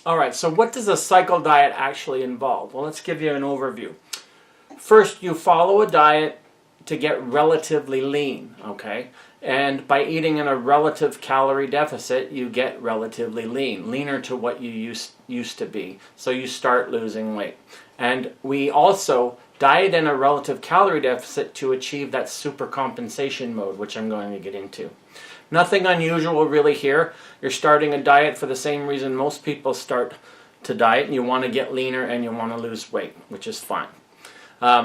All right, so what does a cycle diet actually involve? Well, let's give you an overview. First, you follow a diet to get relatively lean, okay? And by eating in a relative calorie deficit, you get relatively lean, leaner to what you used to be. So you start losing weight. And we also diet in a relative calorie deficit to achieve that supercompensation mode, which I'm going to get into. Nothing unusual really here. You're starting a diet for the same reason most people start to diet, and you want to get leaner and you want to lose weight, which is fine.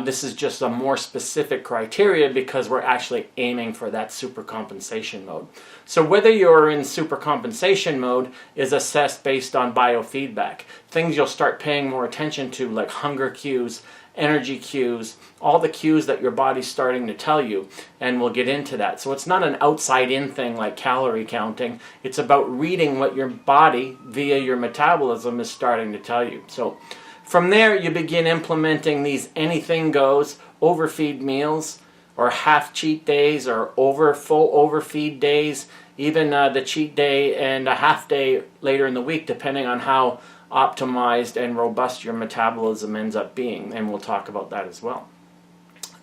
This is just a more specific criteria because we're actually aiming for that supercompensation mode. So whether you're in supercompensation mode is assessed based on biofeedback. Things you'll start paying more attention to, like hunger cues, energy cues, all the cues that your body's starting to tell you, and we'll get into that. So it's not an outside-in thing like calorie counting. It's about reading what your body, via your metabolism, is starting to tell you. So from there, you begin implementing these anything goes, overfeed meals, or half cheat days, or full overfeed days, even the cheat day and a half day later in the week, depending on how optimized and robust your metabolism ends up being, and we'll talk about that as well.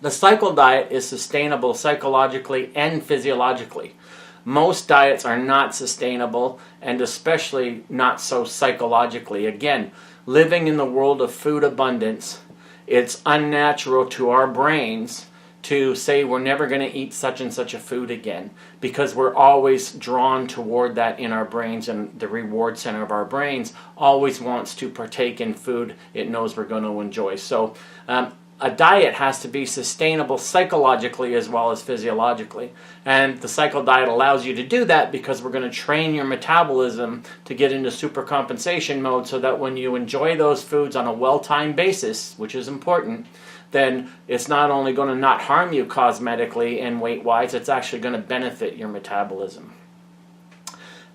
The cycle diet is sustainable psychologically and physiologically. Most diets are not sustainable, and especially not so psychologically. Again, living in the world of food abundance, it's unnatural to our brains to say we're never going to eat such and such a food again, because we're always drawn toward that in our brains, and the reward center of our brains always wants to partake in food it knows we're going to enjoy. So a diet has to be sustainable psychologically as well as physiologically. And the cycle diet allows you to do that because we're going to train your metabolism to get into supercompensation mode so that when you enjoy those foods on a well-timed basis, which is important, then it's not only going to not harm you cosmetically and weight-wise, it's actually going to benefit your metabolism.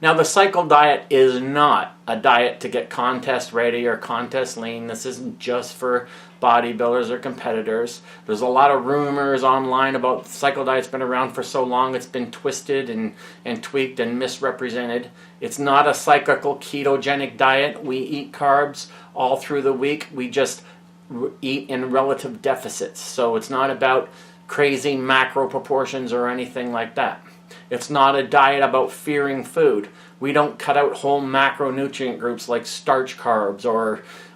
Now, the cycle diet is not a diet to get contest ready or contest lean. This isn't just for bodybuilders or competitors. There's a lot of rumors online about the cycle diet's been around for so long it's been twisted and tweaked and misrepresented. It's not a cyclical ketogenic diet. We eat carbs all through the week. We just eat in relative deficits. So it's not about crazy macro proportions or anything like that. It's not a diet about fearing food. We don't cut out whole macronutrient groups like starch carbs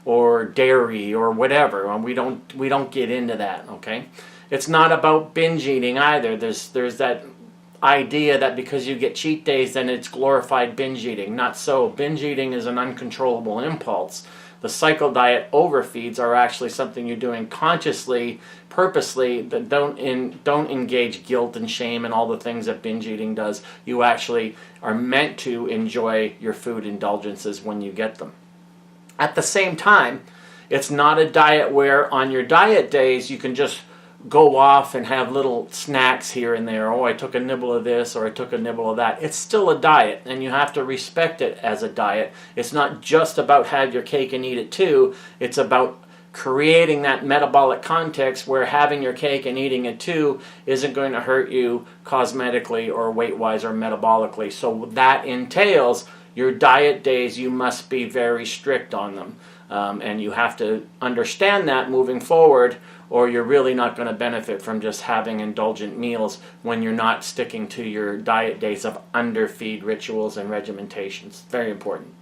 or dairy or whatever. We don't get into that, okay? It's not about binge eating either. There's that idea that because you get cheat days then it's glorified binge eating. Not so. Binge eating is an uncontrollable impulse. The cycle diet overfeeds are actually something you're doing consciously, purposely, that don't engage guilt and shame and all the things that binge eating does. You actually are meant to enjoy your food indulgences when you get them. At the same time, it's not a diet where on your diet days you can just go off and have little snacks here and there. Oh, I took a nibble of this or I took a nibble of that. It's still a diet, and you have to respect it as a diet. It's not just about have your cake and eat it too. It's about creating that metabolic context where having your cake and eating it too isn't going to hurt you cosmetically or weight-wise or metabolically. So that entails your diet days, you must be very strict on them. And you have to understand that moving forward, or you're really not going to benefit from just having indulgent meals when you're not sticking to your diet days of underfeed rituals and regimentations. Very important.